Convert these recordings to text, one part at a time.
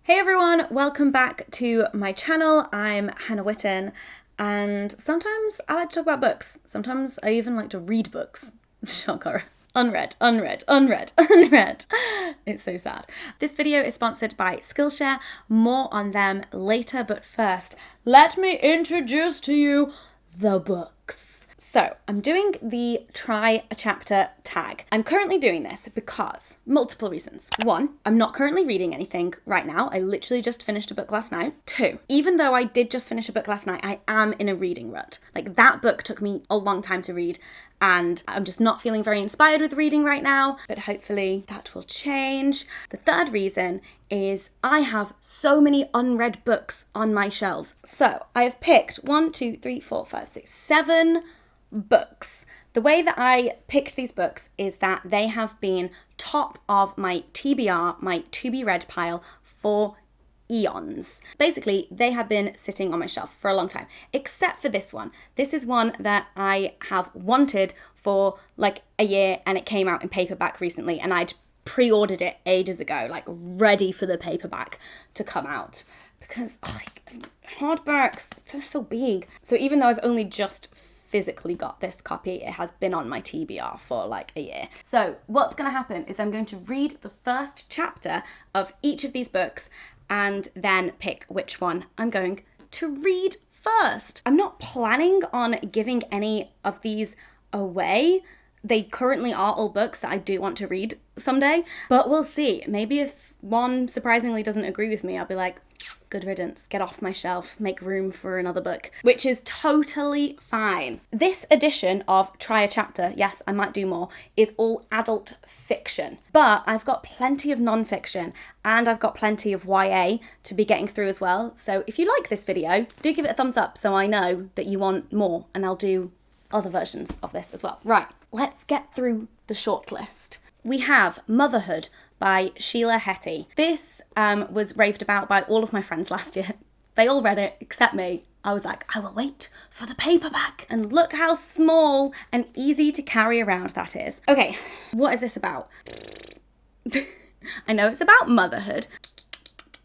Hey everyone, welcome back to my channel. I'm Hannah Witton, and sometimes I like to talk about books. Sometimes I even like to read books. Shocker. Unread. It's so sad. This video is sponsored by Skillshare. More on them later, but first, let me introduce to you the books. So I'm doing the try a chapter tag. I'm currently doing this because multiple reasons. One, I'm not currently reading anything right now. I literally just finished a book last night. Two, even though I did just finish a book last night, I am in a reading rut. Like, that book took me a long time to read and I'm just not feeling very inspired with reading right now, but hopefully that will change. The third reason is I have so many unread books on my shelves. So I have picked 7 books. The way that I picked these books is that they have been top of my TBR, my to be read pile for eons. Basically, they have been sitting on my shelf for a long time, except for this one. This is one that I have wanted for like a year, and it came out in paperback recently, and I'd pre-ordered it ages ago, like ready for the paperback to come out, because hardbacks, they're so big. So even though I've only just physically got this copy, it has been on my TBR for like a year. So what's going to happen is I'm going to read the first chapter of each of these books and then pick which one I'm going to read first. I'm not planning on giving any of these away. They currently are all books that I do want to read someday, but we'll see. Maybe if one surprisingly doesn't agree with me, I'll be like, good riddance, get off my shelf, make room for another book, which is totally fine. This edition of Try a Chapter, yes, I might do more, is all adult fiction, but I've got plenty of non-fiction and I've got plenty of YA to be getting through as well. So if you like this video, do give it a thumbs up so I know that you want more, and I'll do other versions of this as well. Right, let's get through the shortlist. We have Motherhood by Sheila Heti. This was raved about by all of my friends last year. They all read it except me. I was like, I will wait for the paperback. And look how small and easy to carry around that is. Okay, what is this about? I know it's about motherhood.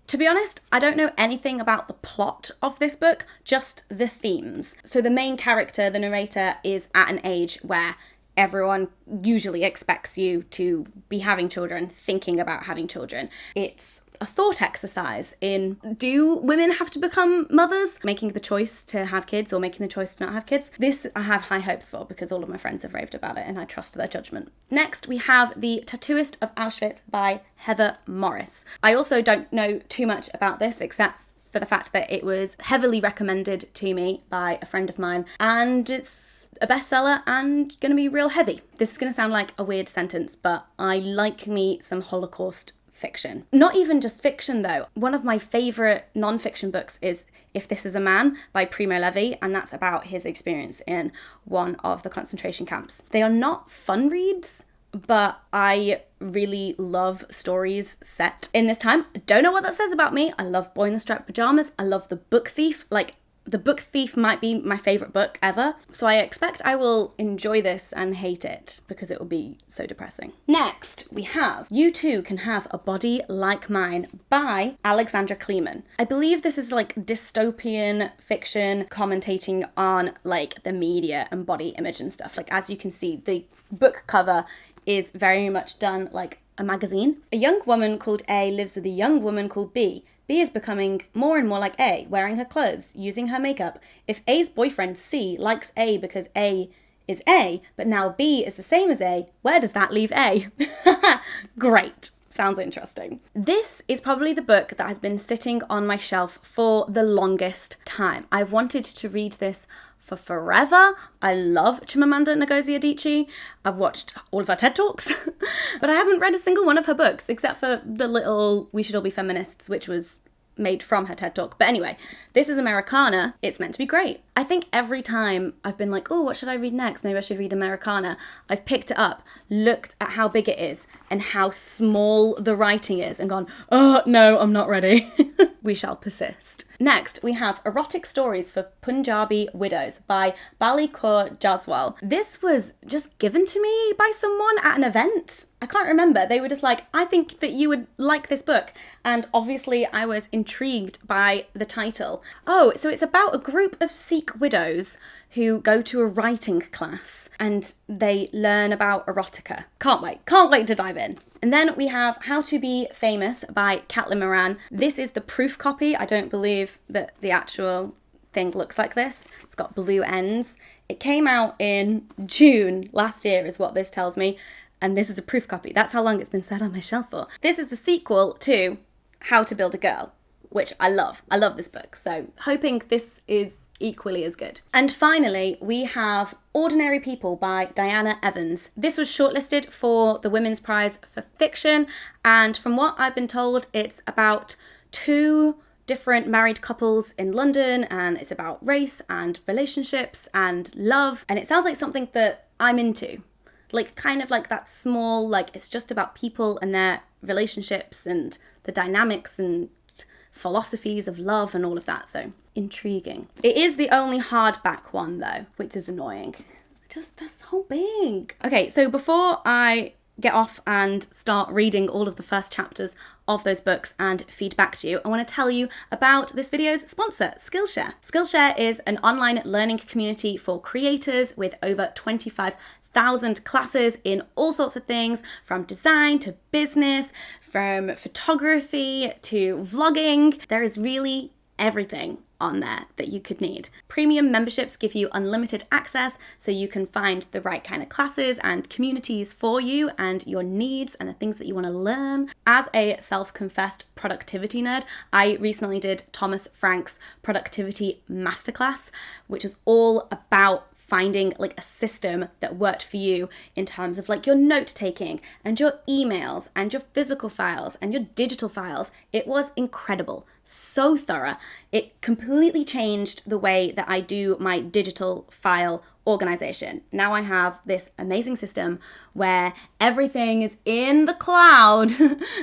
To be honest, I don't know anything about the plot of this book, just the themes. So the main character, the narrator, is at an age where everyone usually expects you to be having children, thinking about having children. It's a thought exercise in, do women have to become mothers? Making the choice to have kids or making the choice to not have kids. This I have high hopes for because all of my friends have raved about it and I trust their judgment. Next, we have The Tattooist of Auschwitz by Heather Morris. I also don't know too much about this except for the fact that it was heavily recommended to me by a friend of mine, and it's a bestseller and gonna be real heavy. This is gonna sound like a weird sentence, but I like me some Holocaust fiction. Not even just fiction though. One of my favorite non-fiction books is If This Is a Man by Primo Levi, and that's about his experience in one of the concentration camps. They are not fun reads, but I really love stories set in this time. Don't know what that says about me. I love Boy in the Striped Pajamas. I love The Book Thief. Like, The Book Thief might be my favourite book ever. So I expect I will enjoy this and hate it because it will be so depressing. Next, we have You Too Can Have a Body Like Mine by Alexandra Kleeman. I believe this is like dystopian fiction commentating on like the media and body image and stuff. Like, as you can see, the book cover is very much done like a magazine. A young woman called A lives with a young woman called B. B is becoming more and more like A, wearing her clothes, using her makeup. If A's boyfriend C likes A because A is A, but now B is the same as A, where does that leave A? Great. Sounds interesting. This is probably the book that has been sitting on my shelf for the longest time. I've wanted to read this for forever. I love Chimamanda Ngozi Adichie. I've watched all of her TED Talks, but I haven't read a single one of her books except for the little We Should All Be Feminists, which was made from her TED Talk. But anyway, this is Americanah. It's meant to be great. I think every time I've been like, oh, what should I read next? Maybe I should read Americanah. I've picked it up, looked at how big it is and how small the writing is and gone, oh, no, I'm not ready. we shall persist. Next, we have Erotic Stories for Punjabi Widows by Bali Kaur Jaswal. This was just given to me by someone at an event. I can't remember. They were just like, I think that you would like this book. And obviously I was intrigued by the title. Oh, so it's about a group of Sikh widows who go to a writing class and they learn about erotica. Can't wait to dive in. And then we have How to Be Famous by Caitlin Moran. This is the proof copy. I don't believe that the actual thing looks like this. It's got blue ends. It came out in June last year is what this tells me. And this is a proof copy. That's how long it's been sat on my shelf for. This is the sequel to How to Build a Girl, which I love. I love this book. So hoping this is equally as good. And finally, we have Ordinary People by Diana Evans. This was shortlisted for the Women's Prize for Fiction, and from what I've been told, it's about 2 different married couples in London, and it's about race and relationships and love, and it sounds like something that I'm into. Like, kind of like that small, like, it's just about people and their relationships and the dynamics and philosophies of love and all of that, so intriguing. It is the only hardback one though, which is annoying. Just, they're so big. Okay, so before I get off and start reading all of the first chapters of those books and feed back to you, I want to tell you about this video's sponsor, Skillshare. Skillshare is an online learning community for creators with over 25,000 classes in all sorts of things, from design to business, from photography to vlogging. There is really everything on there that you could need. Premium memberships give you unlimited access so you can find the right kind of classes and communities for you and your needs and the things that you want to learn. As a self-confessed productivity nerd, I recently did Thomas Frank's productivity masterclass, which is all about finding like a system that worked for you in terms of like your note taking and your emails and your physical files and your digital files. It was incredible, so thorough. It completely changed the way that I do my digital file organization. Now I have this amazing system where everything is in the cloud.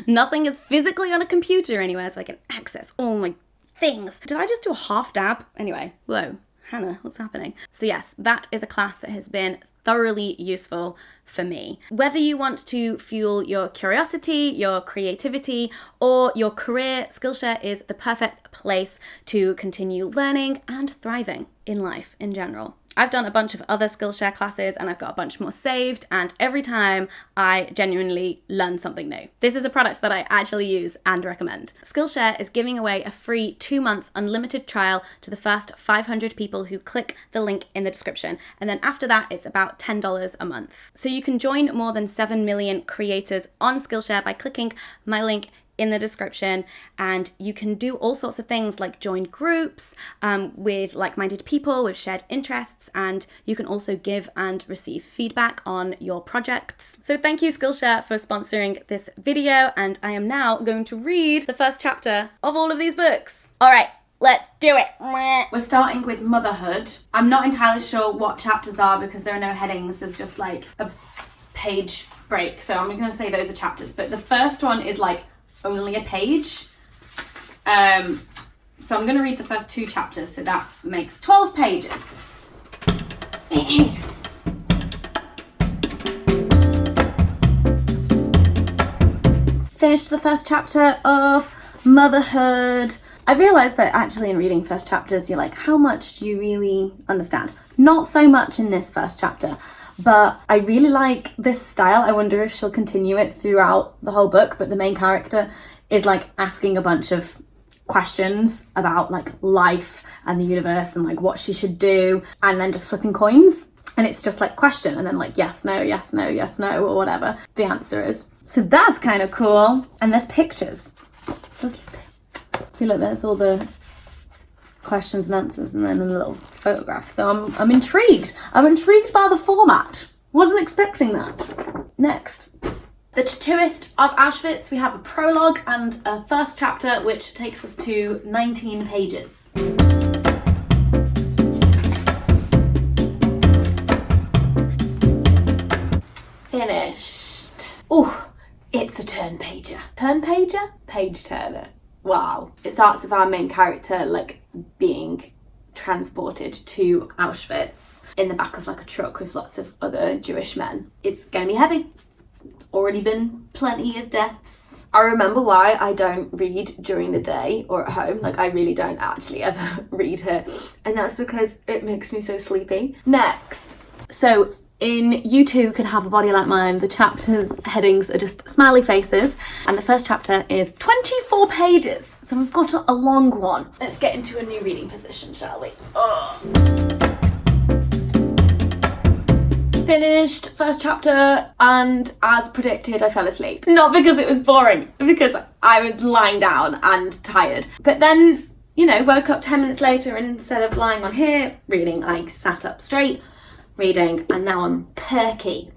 Nothing is physically on a computer anywhere, so I can access all my things. Did I just do a half dab? Anyway, whoa. Hannah, what's happening? So yes, that is a class that has been thoroughly useful for me. Whether you want to fuel your curiosity, your creativity, or your career, Skillshare is the perfect place to continue learning and thriving in life in general. I've done a bunch of other Skillshare classes and I've got a bunch more saved, and every time I genuinely learn something new. This is a product that I actually use and recommend. Skillshare is giving away a free 2-month unlimited trial to the first 500 people who click the link in the description, and then after that it's about $10 a month. So you can join more than 7 million creators on Skillshare by clicking my link in the description, and you can do all sorts of things like join groups with like-minded people with shared interests, and you can also give and receive feedback on your projects. So thank you Skillshare for sponsoring this video, and I am now going to read the first chapter of all of these books. All right, let's do it. We're starting with Motherhood. I'm not entirely sure what chapters are because there are no headings. There's just like a page break, so I'm gonna say those are chapters, but the first one is like only a page. So I'm going to read the first 2 chapters, so that makes 12 pages. Finished the first chapter of Motherhood. I realised that actually in reading first chapters, you're like, how much do you really understand? Not so much in this first chapter. But I really like this style. I wonder if she'll continue it throughout the whole book, but the main character is like asking a bunch of questions about like life and the universe and like what she should do, and then just flipping coins. And it's just like question and then like yes, no, yes, no, yes, no, or whatever the answer is. So that's kind of cool. And there's pictures. See, look, there's all the questions and answers and then a little photograph. So I'm intrigued. I'm intrigued by the format. Wasn't expecting that. Next. The Tattooist of Auschwitz. We have a prologue and a first chapter which takes us to 19 pages. Finished. Ooh, it's a turn pager. Turn pager? Page turner. wow. It starts with our main character like being transported to Auschwitz in the back of like a truck with lots of other Jewish men. It's gonna be heavy. Already been plenty of deaths. I remember why I don't read during the day or at home. Like, I really don't actually ever read here, and that's because it makes me so sleepy. Next, so in You Too Can Have a Body Like Mine, the chapters headings are just smiley faces, and the first chapter is 24 pages, so we've got a long one. Let's get into a new reading position, shall we? Finished first chapter, and as predicted, I fell asleep. Not because it was boring, because I was lying down and tired. But then, you know, woke up 10 minutes later, and instead of lying on here reading, I sat up straight reading, and now I'm perky.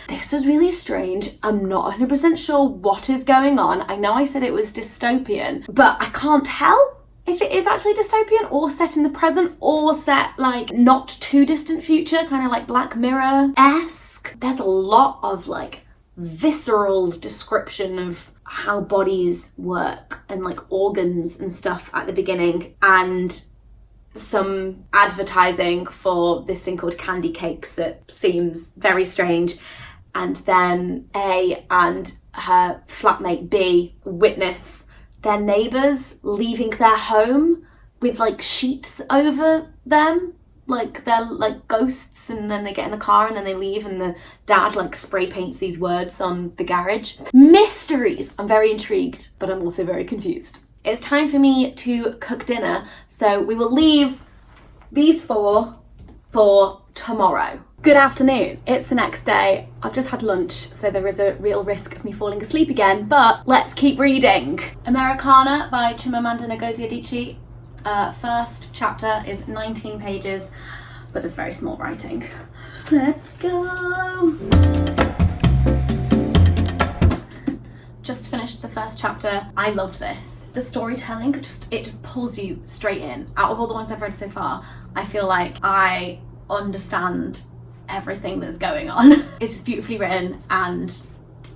This was really strange. I'm not 100% sure what is going on. I know I said it was dystopian, but I can't tell if it is actually dystopian or set in the present or set like not too distant future, kind of like Black Mirror-esque. There's a lot of like visceral description of how bodies work and like organs and stuff at the beginning, and some advertising for this thing called candy cakes that seems very strange. And then A and her flatmate B witness their neighbours leaving their home with like sheets over them, like they're like ghosts, and then they get in the car and then they leave, and the dad like spray paints these words on the garage. Mysteries! I'm very intrigued, but I'm also very confused. It's time for me to cook dinner, so we will leave these four for tomorrow. Good afternoon, it's the next day. I've just had lunch, so there is a real risk of me falling asleep again, but let's keep reading. Americanah by Chimamanda Ngozi Adichie. First chapter is 19 pages, but there's very small writing. Let's go. Just finished the first chapter. I loved this. The storytelling, it just pulls you straight in. Out of all the ones I've read so far, I feel like I understand everything that's going on. It's just beautifully written, and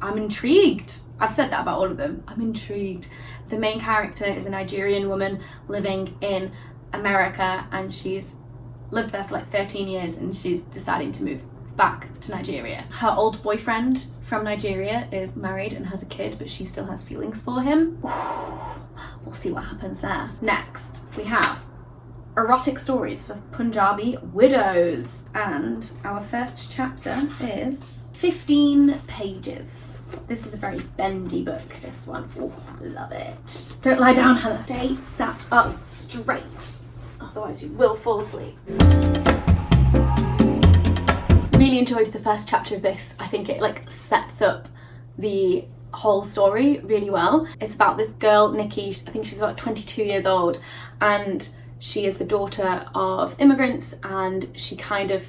I'm intrigued. I've said that about all of them. I'm intrigued. The main character is a Nigerian woman living in America, and she's lived there for like 13 years, and she's deciding to move back to Nigeria. Her old boyfriend from Nigeria is married and has a kid, but she still has feelings for him. We'll see what happens there. Next, we have erotic stories for Punjabi widows, and our first chapter is 15 pages. This is a very bendy book, this one. Oh, love it. Don't lie down, Hannah. Stay sat up straight, otherwise you will fall asleep. Really enjoyed the first chapter of this. I think it like sets up the whole story really well. It's about this girl, Nikki. I think she's about 22 years old, and she is the daughter of immigrants, and she kind of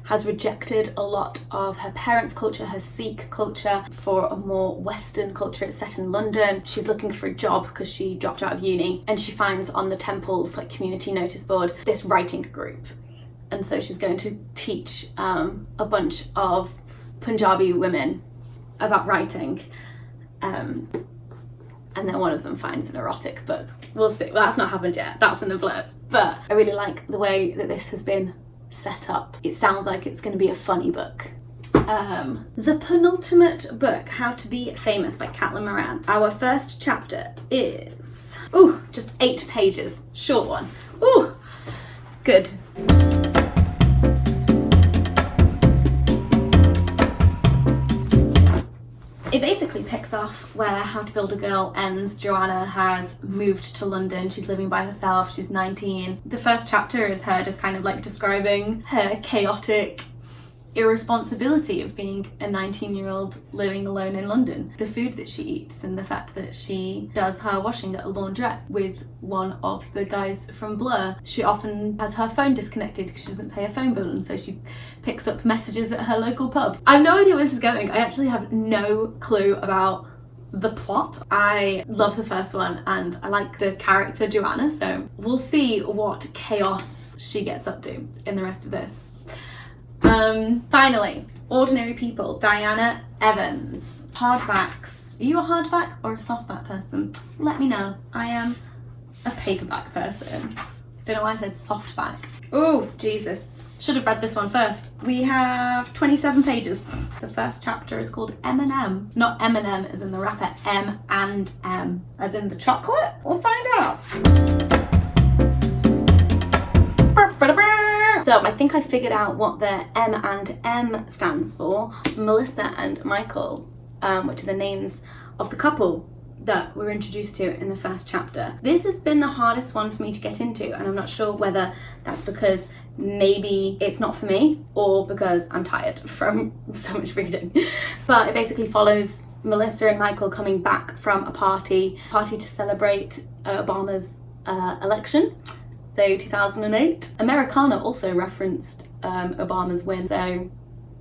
has rejected a lot of her parents' culture, her Sikh culture, for a more Western culture. It's set in London. She's looking for a job because she dropped out of uni, and she finds on the temple's like community notice board this writing group, and so she's going to teach a bunch of Punjabi women about writing, and then one of them finds an erotic book. We'll see. Well, that's not happened yet. That's in the blurb. But I really like the way that this has been set up. It sounds like it's going to be a funny book. The penultimate book, How to Be Famous by Caitlin Moran. Our first chapter is, just 8 pages. Short one. Good. It basically picks off where How to Build a Girl ends. Joanna has moved to London. She's living by herself. She's 19. The first chapter is her just kind of like describing her chaotic irresponsibility of being a 19-year-old living alone in London. The food that she eats, and the fact that she does her washing at a laundrette with one of the guys from Blur. She often has her phone disconnected because she doesn't pay a phone bill, and so she picks up messages at her local pub. I have no idea where this is going. I actually have no clue about the plot. I love the first one, and I like the character Joanna, so we'll see what chaos she gets up to in the rest of this. Finally, Ordinary People, Diana Evans. Hardbacks Are you a hardback or a softback person? Let me know. I am a paperback person. Don't know why I said softback. Oh, Jesus. Should have read this one first. We have 27 pages. The first chapter is called M&M. Not Eminem as in the rapper, M and M as in the chocolate. We'll find out. So I think I figured out what the M and M stands for. Melissa and Michael, which are the names of the couple that we're introduced to in the first chapter. This has been the hardest one for me to get into, and I'm not sure whether that's because maybe it's not for me or because I'm tired from so much reading. But it basically follows Melissa and Michael coming back from a party to celebrate Obama's election. So 2008. Americanah also referenced Obama's win. So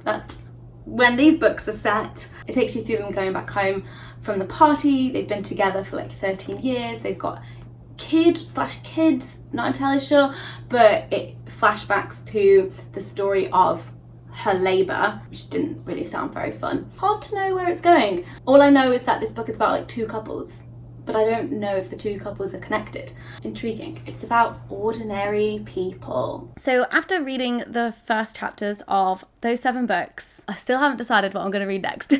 that's when these books are set. It takes you through them going back home from the party. They've been together for like 13 years. They've got kids, not entirely sure, but it flashbacks to the story of her labour, which didn't really sound very fun. Hard to know where it's going. All I know is that this book is about like two couples, but I don't know if the two couples are connected. Intriguing. It's about ordinary people. So after reading the first chapters of those 7 books, I still haven't decided what I'm going to read next.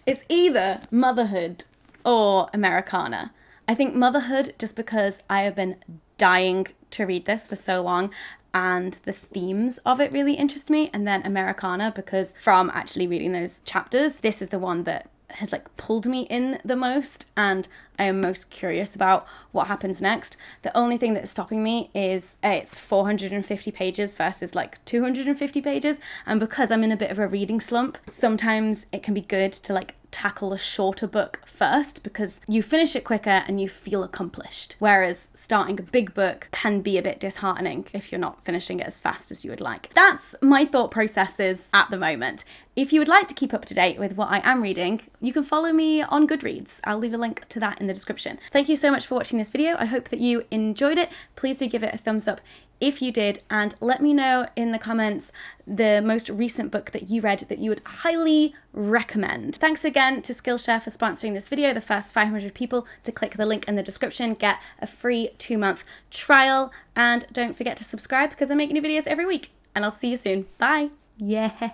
It's either Motherhood or Americanah. I think Motherhood just because I have been dying to read this for so long and the themes of it really interest me, and then Americanah because from actually reading those chapters, this is the one that has like pulled me in the most and I am most curious about what happens next. The only thing that's stopping me is it's 450 pages versus like 250 pages, and because I'm in a bit of a reading slump, sometimes it can be good to like tackle a shorter book first because you finish it quicker and you feel accomplished, whereas starting a big book can be a bit disheartening if you're not finishing it as fast as you would like. That's my thought processes at the moment. If you would like to keep up to date with what I am reading, you can follow me on Goodreads. I'll leave a link to that in the description. Thank you so much for watching this video. I hope that you enjoyed it. Please do give it a thumbs up if you did, and let me know in the comments the most recent book that you read that you would highly recommend. Thanks again to Skillshare for sponsoring this video. The first 500 people to click the link in the description get a free 2-month trial, and don't forget to subscribe because I make new videos every week, and I'll see you soon. Bye. Yeah,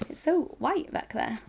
it's so white back there.